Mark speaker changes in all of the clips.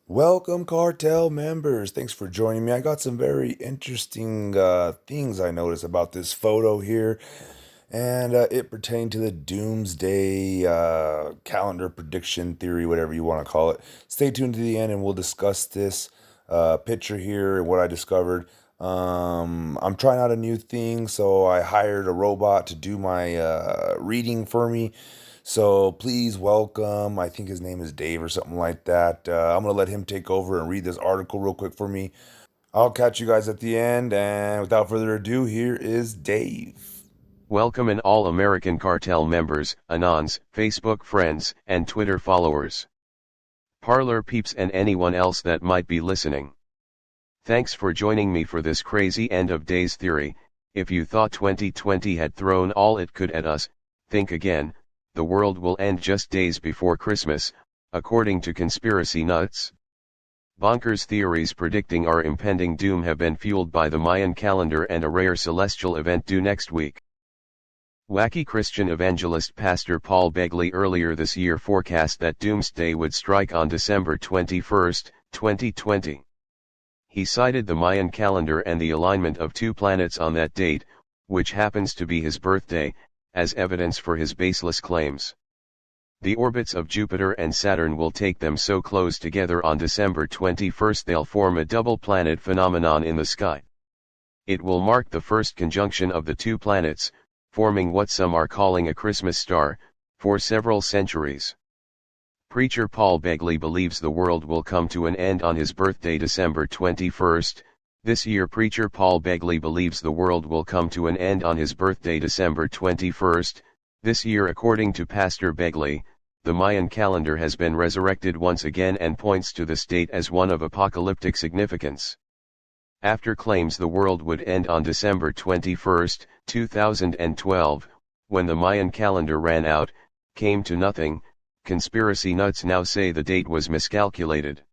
Speaker 1: Welcome, cartel members. Thanks for joining me. I got some very interesting things I noticed about this photo here, and it pertained to the doomsday calendar prediction theory, whatever you want to call it. Stay tuned to the end, and we'll discuss this picture here and what I discovered. I'm trying out a new thing, so I hired a robot to do my reading for me. So please welcome, I think his name is Dave or something like that. I'm going to let him take over and read this article real quick for me. I'll catch you guys at the end. And without further ado, here is Dave.
Speaker 2: Welcome and all American Cartel members, Anons, Facebook friends, and Twitter followers. Parlor peeps and anyone else that might be listening. Thanks for joining me for this crazy end of days theory. If you thought 2020 had thrown all it could at us, think again. The world will end just days before Christmas, according to conspiracy nuts. Bonkers theories predicting our impending doom have been fueled by the Mayan calendar and a rare celestial event due next week. Wacky Christian evangelist Pastor Paul Begley earlier this year forecast that doomsday would strike on December 21, 2020. He cited the Mayan calendar and the alignment of two planets on that date, which happens to be his birthday, as evidence for his baseless claims. The orbits of Jupiter and Saturn will take them so close together on December 21 they'll form a double planet phenomenon in the sky. It will mark the first conjunction of the two planets, forming what some are calling a Christmas star, for several centuries. Preacher Paul Begley believes the world will come to an end on his birthday December 21. This year Preacher Paul Begley believes the world will come to an end on his birthday December 21. This year according to Pastor Begley, the Mayan calendar has been resurrected once again and points to this date as one of apocalyptic significance. After claims the world would end on December 21, 2012, when the Mayan calendar ran out, came to nothing, conspiracy nuts now say the date was miscalculated.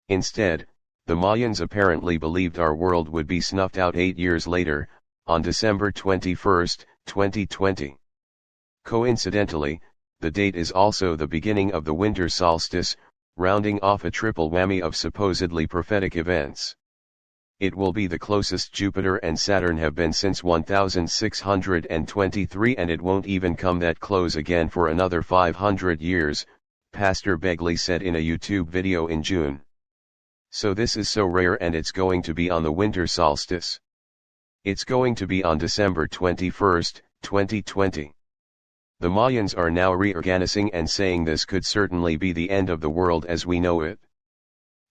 Speaker 2: Instead, the Mayans apparently believed our world would be snuffed out 8 years later, on December 21, 2020. Coincidentally, the date is also the beginning of the winter solstice, rounding off a triple whammy of supposedly prophetic events. It will be the closest Jupiter and Saturn have been since 1623 and it won't even come that close again for another 500 years, Pastor Begley said in a YouTube video in June. So this is so rare and it's going to be on the winter solstice. It's going to be on December 21, 2020. The Mayans are now reorganizing and saying this could certainly be the end of the world as we know it.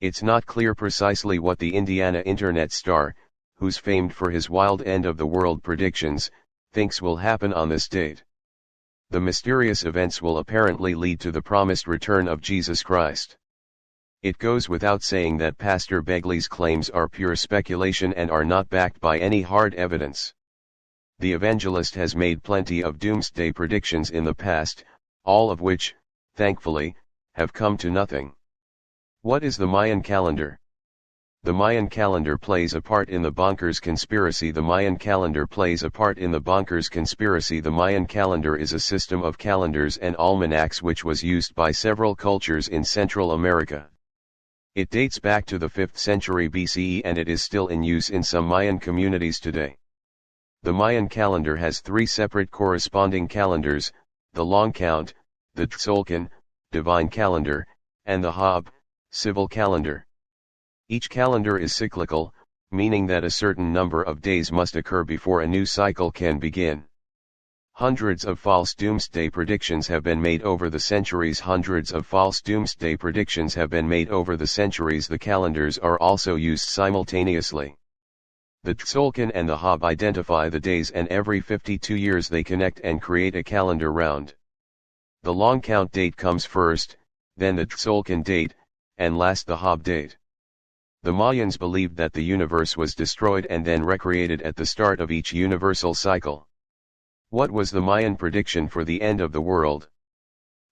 Speaker 2: It's not clear precisely what the Indiana internet star, who's famed for his wild end of the world predictions, thinks will happen on this date. The mysterious events will apparently lead to the promised return of Jesus Christ. It goes without saying that Pastor Begley's claims are pure speculation and are not backed by any hard evidence. The evangelist has made plenty of doomsday predictions in the past, all of which, thankfully, have come to nothing. What is the Mayan calendar? The Mayan calendar plays a part in the bonkers conspiracy. The Mayan calendar plays a part in the bonkers conspiracy. The Mayan calendar is a system of calendars and almanacs which was used by several cultures in Central America. It dates back to the 5th century BCE and it is still in use in some Mayan communities today. The Mayan calendar has three separate corresponding calendars, the long count, the Tzolk'in, divine calendar, and the Hab, civil calendar. Each calendar is cyclical, meaning that a certain number of days must occur before a new cycle can begin. Hundreds of false doomsday predictions have been made over the centuries. Hundreds of false doomsday predictions have been made over the centuries. The calendars are also used simultaneously. The Tzolk'in and the Hab identify the days and every 52 years they connect and create a calendar round. The long count date comes first, then the Tzolk'in date, and last the Hab date. The Mayans believed that the universe was destroyed and then recreated at the start of each universal cycle. What was the Mayan prediction for the end of the world?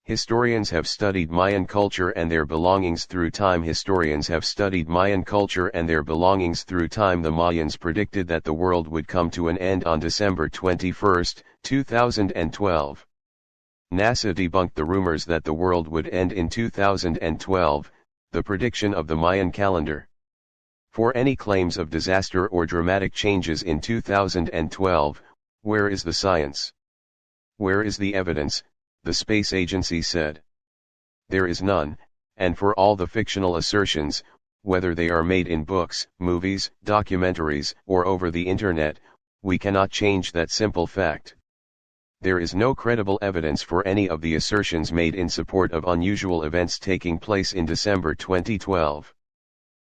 Speaker 2: Historians have studied Mayan culture and their belongings through time. Historians have studied Mayan culture and their belongings through time. The Mayans predicted that the world would come to an end on December 21, 2012. NASA debunked the rumors that the world would end in 2012. the prediction of the Mayan calendar. For any claims of disaster or dramatic changes in 2012, where is the science? Where is the evidence? The space agency said. There is none, and for all the fictional assertions, whether they are made in books, movies, documentaries, or over the internet, we cannot change that simple fact. There is no credible evidence for any of the assertions made in support of unusual events taking place in December 2012.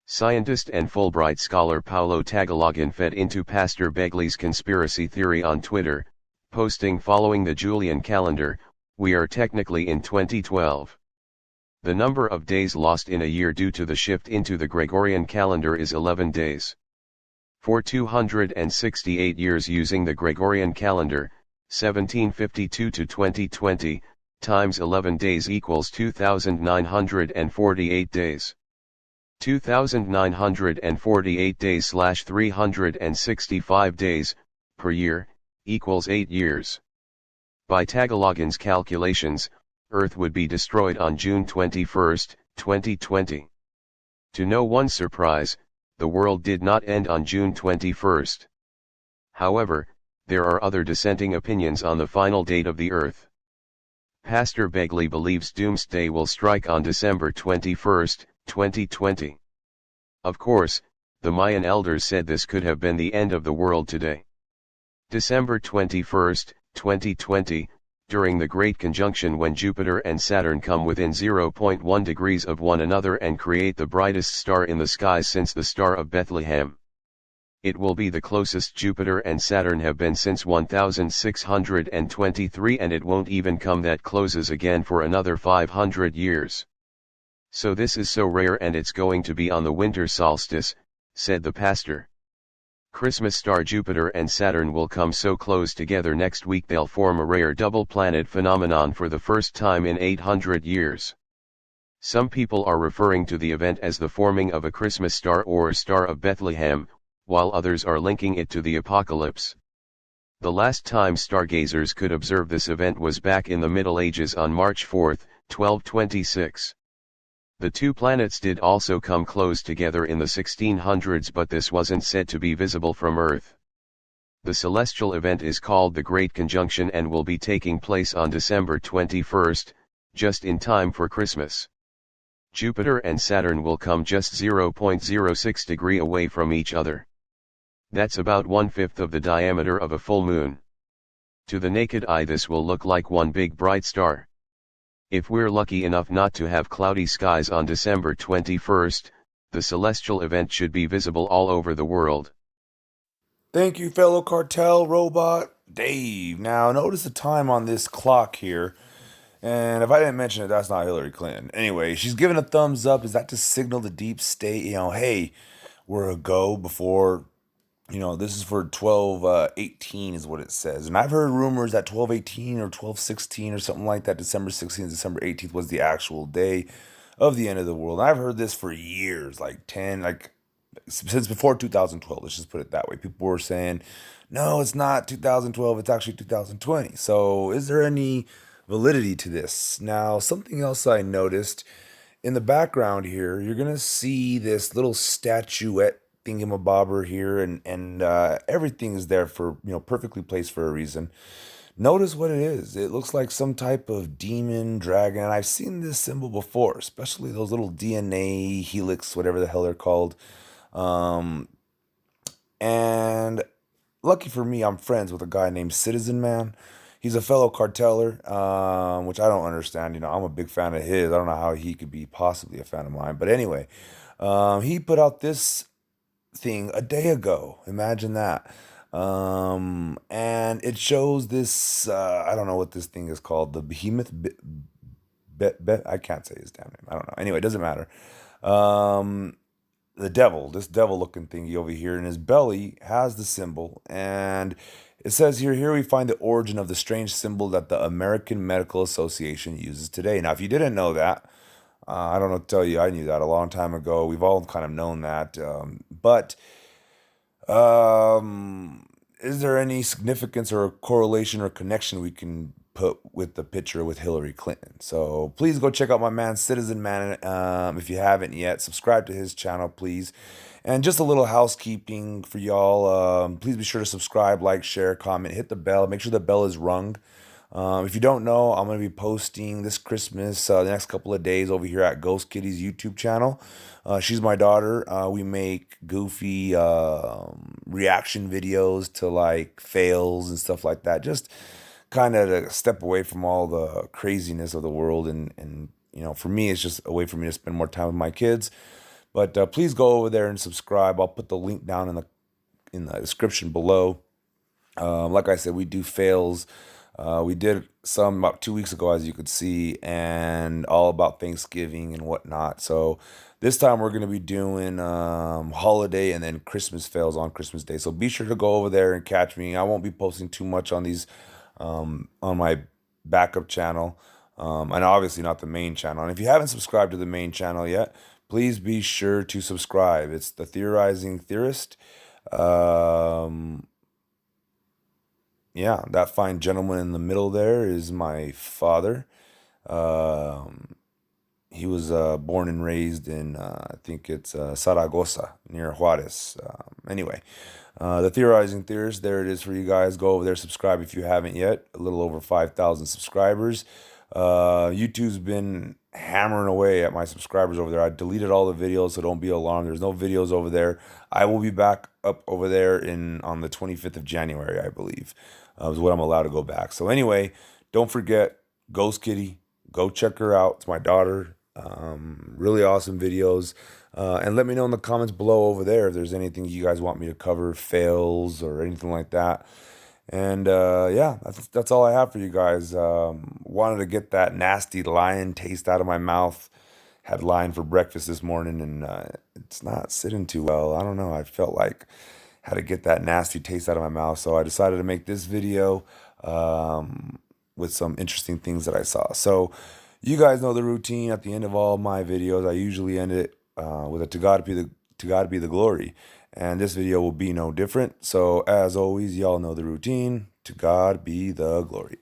Speaker 2: Scientist and Fulbright scholar Paulo Tagalogin fed into Pastor Begley's conspiracy theory on Twitter, posting following the Julian calendar, "We are technically in 2012. The number of days lost in a year due to the shift into the Gregorian calendar is 11 days. For 268 years using the Gregorian calendar, 1752 to 2020, times 11 days equals 2,948 days. 2,948 days / 365 days, per year, equals 8 years. By Tagalogin's calculations, Earth would be destroyed on June 21, 2020. To no one's surprise, the world did not end on June 21. However, there are other dissenting opinions on the final date of the Earth. Pastor Begley believes doomsday will strike on December 21, 2020. Of course, the Mayan elders said this could have been the end of the world today. December 21, 2020, during the Great Conjunction when Jupiter and Saturn come within 0.1 degrees of one another and create the brightest star in the skies since the Star of Bethlehem. It will be the closest Jupiter and Saturn have been since 1623, and it won't even come that closes again for another 500 years. So this is so rare, and it's going to be on the winter solstice, said the pastor. Christmas star Jupiter and Saturn will come so close together next week they'll form a rare double planet phenomenon for the first time in 800 years. Some people are referring to the event as the forming of a Christmas star or Star of Bethlehem, while others are linking it to the apocalypse. The last time stargazers could observe this event was back in the Middle Ages on March 4, 1226. The two planets did also come close together in the 1600s, but this wasn't said to be visible from Earth. The celestial event is called the Great Conjunction and will be taking place on December 21, just in time for Christmas. Jupiter and Saturn will come just 0.06 degree away from each other. That's about 1/5 of the diameter of a full moon. To the naked eye this will look like one big bright star. If we're lucky enough not to have cloudy skies on December 21, the celestial event should be visible all over the world.
Speaker 1: Thank you, fellow cartel robot Dave. Now, notice the time on this clock here. And if I didn't mention it, that's not Hillary Clinton. Anyway, she's giving a thumbs up. Is that to signal the deep state, hey, we're a go before, this is for 12/18 is what it says. And I've heard rumors that 12/18 or 12/16 or something like that, December 16th, December 18th was the actual day of the end of the world. And I've heard this for years, since before 2012, let's just put it that way. People were saying, no, it's not 2012, it's actually 2020. So is there any validity to this? Now, something else I noticed in the background here, you're going to see this little statuette thingamabobber here, and everything is there for, perfectly placed for a reason. Notice what it is. It looks like some type of demon, dragon. I've seen this symbol before, especially those little DNA helix, whatever the hell they're called. And lucky for me, I'm friends with a guy named Citizen Man. He's a fellow carteller, which I don't understand. I'm a big fan of his. I don't know how he could be possibly a fan of mine. But anyway, he put out this thing a day ago. Imagine that. And it shows this, I don't know what this thing is called. The behemoth, I can't say his damn name. I don't know. Anyway, it doesn't matter. The devil, this devil looking thingy over here in his belly has the symbol, and it says here we find the origin of the strange symbol that the American Medical Association uses today. Now, if you didn't know that, I don't know what to tell you. I knew that a long time ago. We've all kind of known that. But is there any significance or correlation or connection we can put with the picture with Hillary Clinton. So please go check out my man Citizen Man if you haven't yet. Subscribe to his channel, please. And just a little housekeeping for y'all. Please be sure to subscribe, like, share, comment, hit the bell. Make sure the bell is rung. If you don't know, I'm going to be posting this Christmas, the next couple of days over here at Ghost Kitty's YouTube channel. She's my daughter. We make goofy reaction videos to like fails and stuff like that. Just kind of to step away from all the craziness of the world. And you know, for me, it's just a way for me to spend more time with my kids. But please go over there and subscribe. I'll put the link down in the description below. Like I said, we do fails. We did some about 2 weeks ago, as you could see, and all about Thanksgiving and whatnot. So this time we're going to be doing holiday and then Christmas fails on Christmas Day. So be sure to go over there and catch me. I won't be posting too much on these on my backup channel, and obviously not the main channel. And if you haven't subscribed to the main channel yet, please be sure to subscribe. It's the Theorizing Theorist. Yeah, that fine gentleman in the middle there is my father. Um, he was born and raised in, I think it's Zaragoza, near Juarez. Anyway, the Theorizing Theorist, there it is for you guys. Go over there, subscribe if you haven't yet. A little over 5,000 subscribers. YouTube's been hammering away at my subscribers over there. I deleted all the videos, so don't be alarmed. There's no videos over there. I will be back up over there on the 25th of January, I believe, is what I'm allowed to go back. So anyway, don't forget Ghost Kitty. Go check her out. It's my daughter. Really awesome videos. And let me know in the comments below over there if there's anything you guys want me to cover, fails or anything like that. And yeah, that's all I have for you guys. Wanted to get that nasty lion taste out of my mouth. Had lion for breakfast this morning, and it's not sitting too well. I don't know. I felt like had to get that nasty taste out of my mouth, so I decided to make this video with some interesting things that I saw. So you guys know the routine. At the end of all my videos, I usually end it with a to God be the glory. And this video will be no different. So as always, y'all know the routine. To God be the glory.